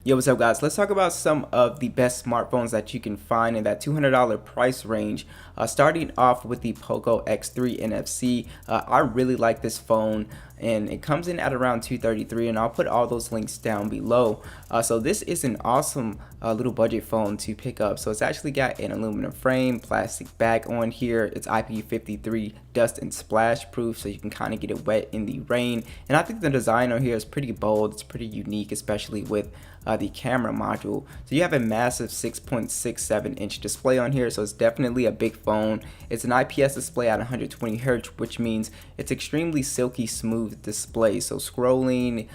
Yo, what's up guys? Let's talk about some of the best smartphones that you can find in that $200 price range. Starting off with the Poco X3 NFC. I really like this phone and it comes in at around $233, and I'll put all those links down below. So this is an awesome little budget phone to pick up. So it's actually got an aluminum frame, plastic back on here. It's IP53 dust and splash proof, so you can kind of get it wet in the rain. And I think the design on here is pretty bold. It's pretty unique, especially with the camera module. So you have a massive 6.67-inch display on here, so it's definitely a big phone. It's an IPS display at 120 Hz, which means it's extremely silky smooth display. So scrolling,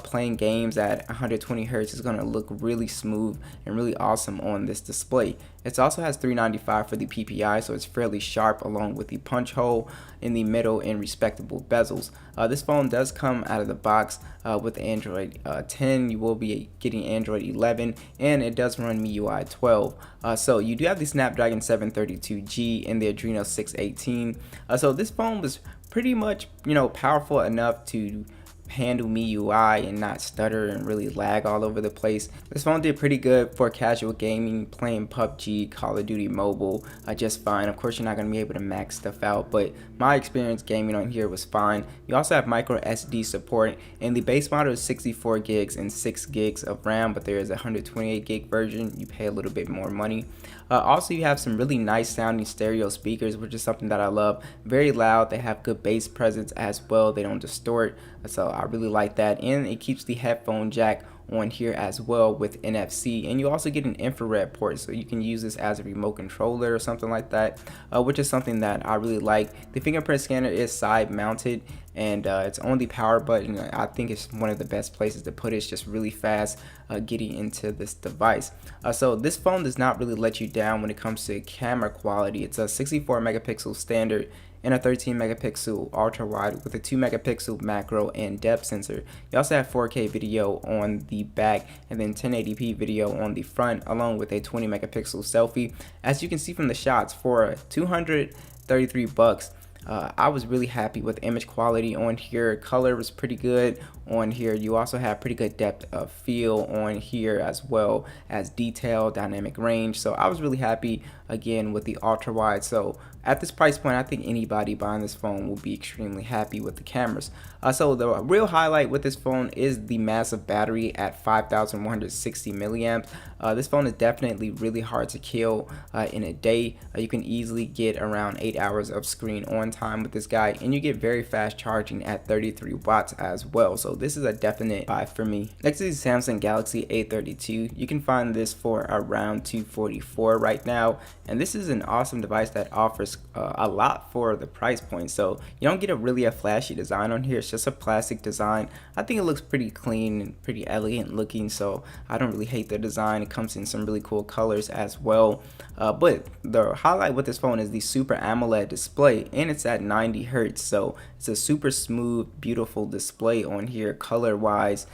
playing games at 120 Hz is going to look really smooth and really awesome on this display. It also has 395 for the PPI, so it's fairly sharp, along with the punch hole in the middle and respectable bezels. This phone does come out of the box with Android 10. You will be getting Android 11, and it does run MIUI 12. So you do have the Snapdragon 732G and the Adreno 618. So this phone was pretty much, powerful enough to handle MIUI and not stutter and really lag all over the place. This phone did pretty good for casual gaming, playing PUBG, Call of Duty Mobile, just fine. Of course, you're not going to be able to max stuff out, but my experience gaming on here was fine. You also have micro SD support, and the base model is 64 gigs and 6 gigs of RAM, but there is a 128 gig version. You pay a little bit more money. Also, you have some really nice sounding stereo speakers, which is something that I love. Very loud. They have good bass presence as well. They don't distort, so I really like that. And it keeps the headphone jack on here as well with NFC, and you also get an infrared port, so you can use this as a remote controller or something like that, which is something that I really like. The fingerprint scanner is side mounted, and it's on the power button. I think it's one of the best places to put it. It's just really fast getting into this device. So this phone does not really let you down when it comes to camera quality. It's a 64 megapixel standard and a 13 megapixel ultra wide with a 2 megapixel macro and depth sensor. You also have 4K video on the back and then 1080p video on the front, along with a 20 megapixel selfie. As you can see from the shots, for $233, I was really happy with image quality on here. Color was pretty good on here. You also have pretty good depth of field on here, as well as detail, dynamic range. So I was really happy again with the ultra wide. So at this price point, I think anybody buying this phone will be extremely happy with the cameras. So the real highlight with this phone is the massive battery at 5,160 milliamps. This phone is definitely really hard to kill in a day. You can easily get around 8 hours of screen on time with this guy, and you get very fast charging at 33 watts as well. So this is a definite buy for me. Next is the Samsung Galaxy A32. You can find this for around $244 right now, and this is an awesome device that offers a lot for the price point. So you don't get a flashy design on here. It's just a plastic design. I think it looks pretty clean and pretty elegant looking, so I don't really hate the design. It comes in some really cool colors as well. But the highlight with this phone is the Super AMOLED display, and it's at 90 Hz. So it's a super smooth, beautiful display on here color wise.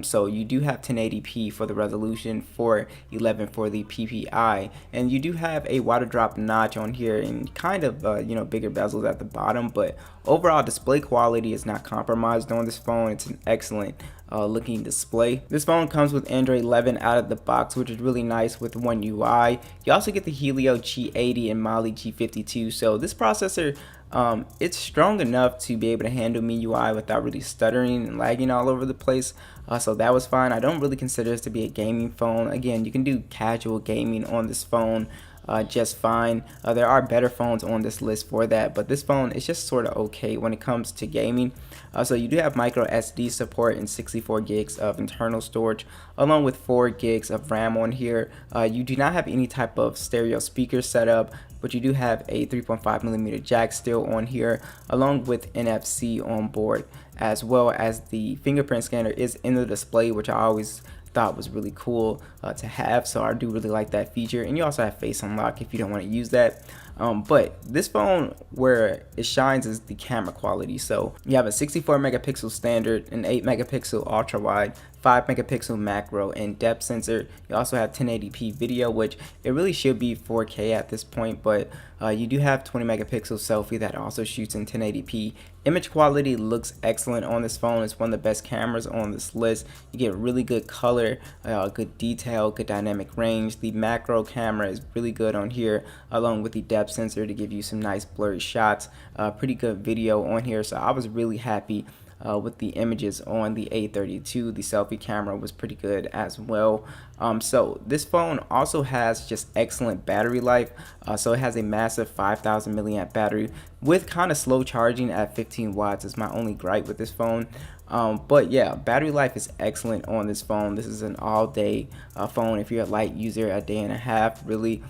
So you do have 1080p for the resolution, 411 for the PPI, and you do have a water drop notch on here and kind of bigger bezels at the bottom, but overall display quality is not compromised on this phone. It's an excellent looking display. This phone comes with Android 11 out of the box, which is really nice with One UI. You also get the Helio G80 and Mali G52. So this processor, it's strong enough to be able to handle MIUI without really stuttering and lagging all over the place. So that was fine. I don't really consider this to be a gaming phone. Again, you can do casual gaming on this phone just fine. There are better phones on this list for that, but this phone is just sort of okay when it comes to gaming. So you do have micro SD support and 64 gigs of internal storage, along with 4 gigs of RAM on here. You do not have any type of stereo speaker setup, but you do have a 3.5mm jack still on here, along with NFC on board, as well as the fingerprint scanner is in the display, which I always thought was really cool to have. So I do really like that feature. And you also have face unlock if you don't want to use that. But this phone, where it shines is the camera quality. So you have a 64 megapixel standard, an 8 megapixel ultra wide, 5 megapixel macro and depth sensor. You also have 1080p video, which it really should be 4K at this point, but you do have 20 megapixel selfie that also shoots in 1080p. Image quality looks excellent on this phone. It's one of the best cameras on this list. You get really good color, good detail, good dynamic range. The macro camera is really good on here, along with the depth sensor to give you some nice blurry shots. Pretty good video on here, so I was really happy with the images on the A32. The selfie camera was pretty good as well. So this phone also has just excellent battery life. So it has a massive 5,000 milliamp battery with kind of slow charging at 15 watts is my only gripe with this phone. But yeah, battery life is excellent on this phone. This is an all-day phone. If you're a light user, a day and a half really.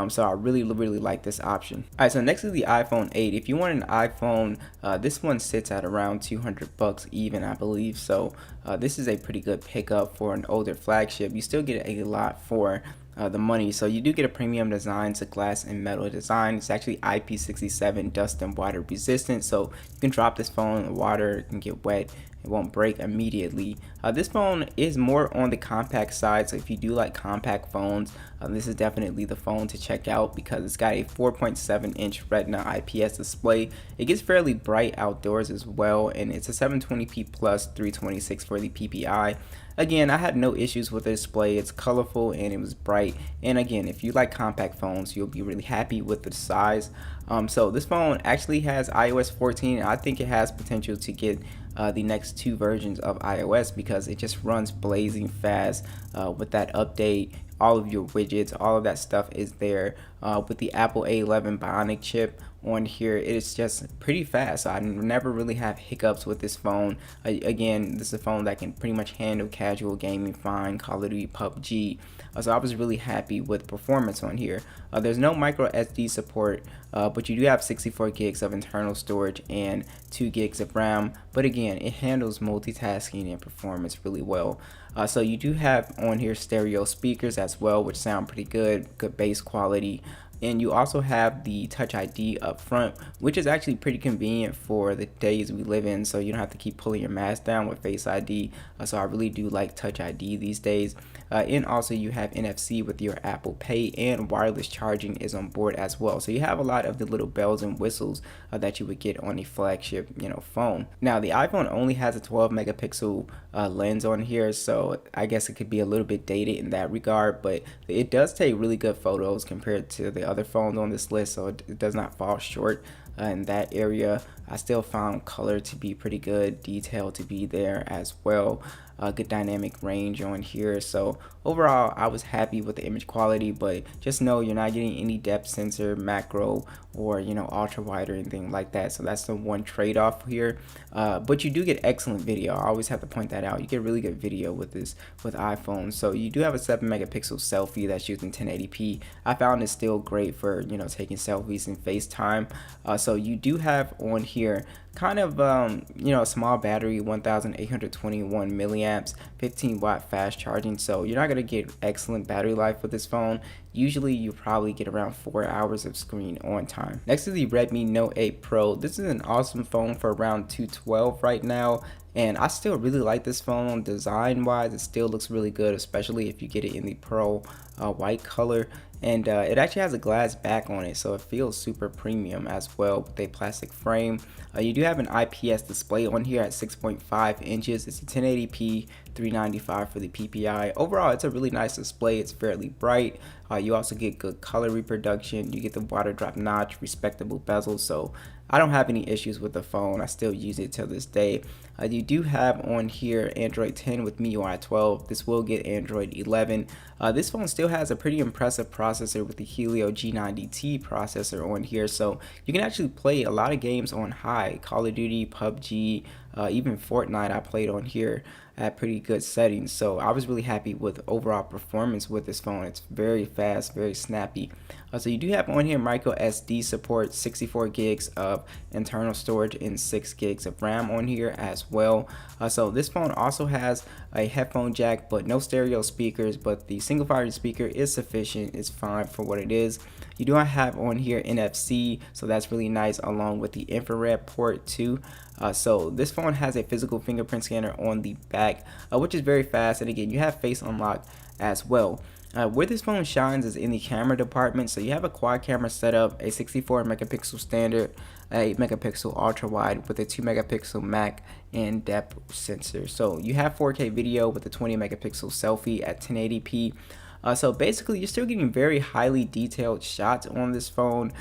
So I really like this option. Alright, so next is the iPhone 8. If you want an iPhone, this one sits at around 200 bucks even, I believe. So this is a pretty good pickup for an older flagship. You still get a lot for the money. So you do get a premium design. It's a glass and metal design. It's actually IP67 dust and water resistant, so you can drop this phone in the water, it can get wet, it won't break immediately. This phone is more on the compact side, so if you do like compact phones, this is definitely the phone to check out because it's got a 4.7-inch Retina IPS display. It gets fairly bright outdoors as well, and it's a 720p plus 326 for the PPI. Again, I had no issues with the display. It's colorful and it was bright. And again, if you like compact phones, you'll be really happy with the size. So this phone actually has iOS 14. I think it has potential to get the next 2 versions of iOS because it just runs blazing fast with that update. All of your widgets, all of that stuff is there with the Apple A11 Bionic chip on here. It is just pretty fast. So I never really have hiccups with this phone. Again, this is a phone that can pretty much handle casual gaming fine, Call of Duty, PUBG. So I was really happy with performance on here. There's no micro SD support, but you do have 64 gigs of internal storage and 2 gigs of RAM. But again, it handles multitasking and performance really well. So you do have on here stereo speakers as well, which sound pretty good bass quality. And you also have the Touch ID up front, which is actually pretty convenient for the days we live in, so you don't have to keep pulling your mask down with Face ID. So I really do like Touch ID these days. And also you have NFC with your Apple Pay, and wireless charging is on board as well. So you have a lot of the little bells and whistles that you would get on a flagship, phone. Now the iPhone only has a 12 megapixel lens on here, so I guess it could be a little bit dated in that regard, but it does take really good photos compared to the other phones on this list, so it does not fall short in that area. I still found color to be pretty good, detail to be there as well. Good dynamic range on here. So overall, I was happy with the image quality, but just know you're not getting any depth sensor, macro, or ultra wide or anything like that. So that's the one trade-off here. But you do get excellent video. I always have to point that out. You get really good video with iPhone. So you do have a 7 megapixel selfie that shoots in 1080p. I found it still great for taking selfies and FaceTime. So you do have on here kind of a small battery, 1821 milliamps, 15 watt fast charging. So you're not going to get excellent battery life with this phone. Usually you probably get around 4 hours of screen on time. Next is the Redmi Note 8 Pro. This is an awesome phone for around $212 right now, and I still really like this phone. Design wise, it still looks really good, especially if you get it in the pearl white color. And it actually has a glass back on it, so it feels super premium as well with a plastic frame. You do have an IPS display on here at 6.5 inches. It's a 1080p, 395 for the PPI. Overall, it's a really nice display. It's fairly bright. You also get good color reproduction. You get the water drop notch, respectable bezel. So I don't have any issues with the phone. I still use it till this day. You do have on here Android 10 with MIUI 12. This will get Android 11. This phone still has a pretty impressive processor with the Helio G9 processor on here, so you can actually play a lot of games on high. Call of Duty, PUBG, even Fortnite I played on here at pretty good settings. So I was really happy with overall performance with this phone. It's very fast, very snappy. So you do have on here micro SD support, 64 gigs of internal storage and 6 gigs of RAM on here as well. So this phone also has a headphone jack, but no stereo speakers, but the single fired speaker is sufficient. It's fine for what it is. You do not have on here NFC, so that's really nice, along with the infrared port too. So this phone has a physical fingerprint scanner on the back, which is very fast, and again, you have face unlock as well. Where this phone shines is in the camera department. So you have a quad camera setup, a 64 megapixel standard, a megapixel ultra wide with a 2 megapixel mac and depth sensor. So you have 4K video with a 20 megapixel selfie at 1080p. So basically, you're still getting very highly detailed shots on this phone,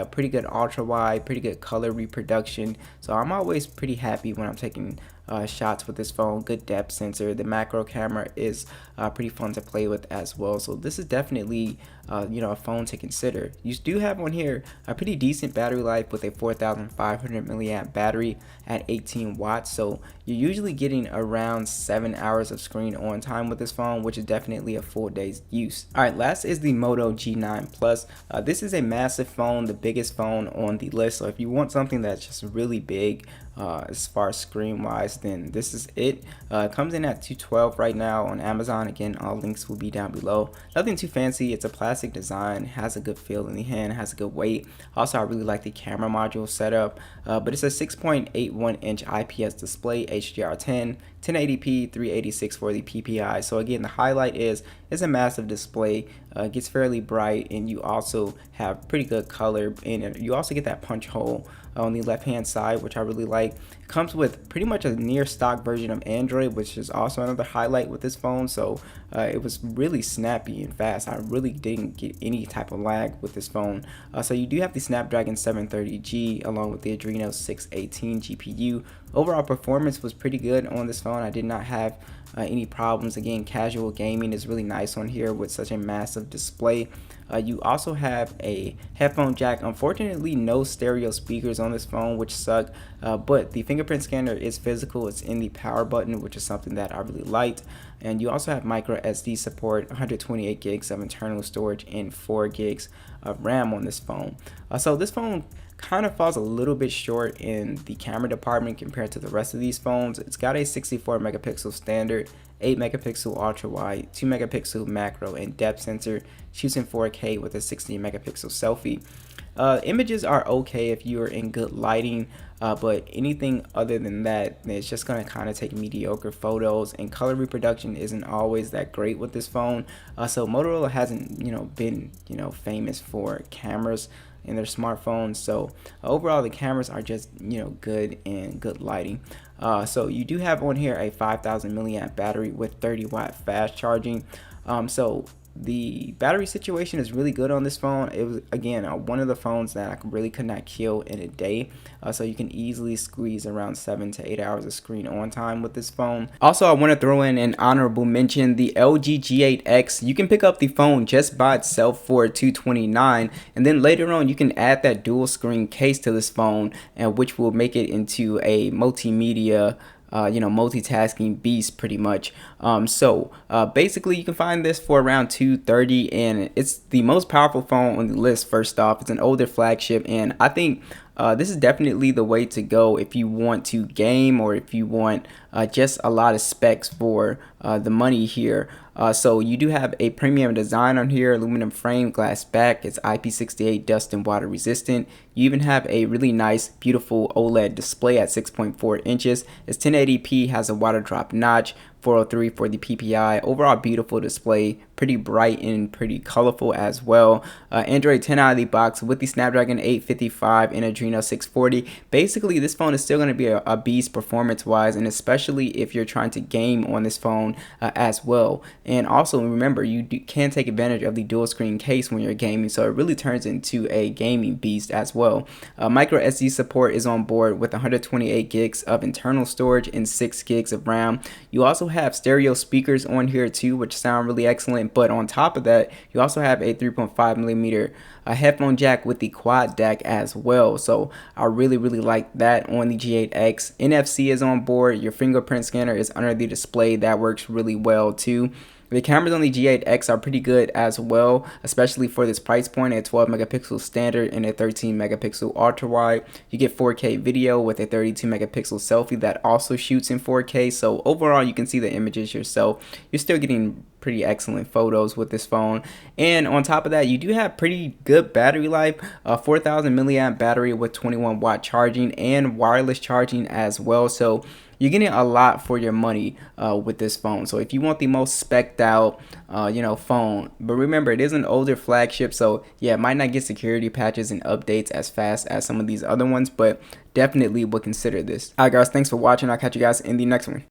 pretty good ultra wide, pretty good color reproduction. So I'm always pretty happy when I'm taking shots with this phone. Good depth sensor. The macro camera is pretty fun to play with as well. So this is definitely a phone to consider. You do have on here a pretty decent battery life with a 4,500 milliamp battery at 18 watts. So you're usually getting around 7 hours of screen on time with this phone, which is definitely a full day's use. All right, last is the Moto G9 Plus. This is a massive phone, the biggest phone on the list. So if you want something that's just really big, as far as screen wise, then this is it. It comes in at $212 right now on Amazon. Again, all links will be down below. Nothing too fancy. It's a plastic design, has a good feel in the hand, has a good weight. Also, I really like the camera module setup, but it's a 6.81 inch IPS display, HDR10, 1080p, 386 for the PPI. So again, the highlight is it's a massive display, gets fairly bright, and you also have pretty good color in it. You also get that punch hole on the left hand side, which I really like. It comes with pretty much a near stock version of Android, which is also another highlight with this phone. So it was really snappy and fast. I really didn't get any type of lag with this phone. So you do have the Snapdragon 730G along with the Adreno 618 GPU. Overall performance was pretty good on this phone. I did not have any problems. Again, casual gaming is really nice on here with such a massive display. You also have a headphone jack. Unfortunately, no stereo speakers on this phone, which suck, but the fingerprint scanner is physical. It's in the power button, which is something that I really liked. And you also have micro SD support, 128 gigs of internal storage, and 4 gigs of RAM on this phone. So this phone kind of falls a little bit short in the camera department compared to the rest of these phones. It's got a 64 megapixel standard, 8 megapixel ultra wide, 2 megapixel macro and depth sensor, shoots in 4K with a 16 megapixel selfie. Images are okay if you're in good lighting, but anything other than that, it's just going to kind of take mediocre photos, and color reproduction isn't always that great with this phone. So Motorola hasn't been famous for cameras in their smartphones. So overall, the cameras are just good and good lighting. So you do have on here a 5,000 milliamp battery with 30 watt fast charging. So the battery situation is really good on this phone. It was again one of the phones that I really could not kill in a day. So you can easily squeeze around 7 to 8 hours of screen on time with this phone. Also, I want to throw in an honorable mention: the LG G8X. You can pick up the phone just by itself for $229, and then later on you can add that dual screen case to this phone, and which will make it into a multimedia multitasking beast pretty much. So basically you can find this for around $230, and it's the most powerful phone on the list. First off, it's an older flagship, and I think this is definitely the way to go if you want to game, or if you want just a lot of specs for the money here. So you do have a premium design on here, aluminum frame, glass back. It's IP68 dust and water resistant. You even have a really nice, beautiful OLED display at 6.4 inches. It's 1080p, has a water drop notch, 403 for the PPI. Overall beautiful display, pretty bright and pretty colorful as well. Android 10 out of the box with the Snapdragon 855 and Adreno 640. Basically, this phone is still going to be a beast performance wise, and especially if you're trying to game on this phone as well. And also remember, you can take advantage of the dual screen case when you're gaming, so it really turns into a gaming beast as well. Micro SD support is on board with 128 gigs of internal storage and 6 gigs of RAM. You also have stereo speakers on here too, which sound really excellent, but on top of that, you also have a 3.5 millimeter headphone jack with the quad DAC as well. So I really like that on the G8X. NFC is on board. Your fingerprint scanner is under the display. That works really well too. The cameras on the G8X are pretty good as well, especially for this price point at 12 megapixel standard and a 13 megapixel ultra wide. You get 4K video with a 32 megapixel selfie that also shoots in 4K. So overall, you can see the images yourself. You're still getting pretty excellent photos with this phone, and on top of that, you do have pretty good battery life, 4,000 milliamp battery with 21-watt charging and wireless charging as well. So you're getting a lot for your money with this phone. So if you want the most specced out phone, but remember, it is an older flagship, so yeah, it might not get security patches and updates as fast as some of these other ones, but definitely would consider this. Alright guys, thanks for watching. I'll catch you guys in the next one.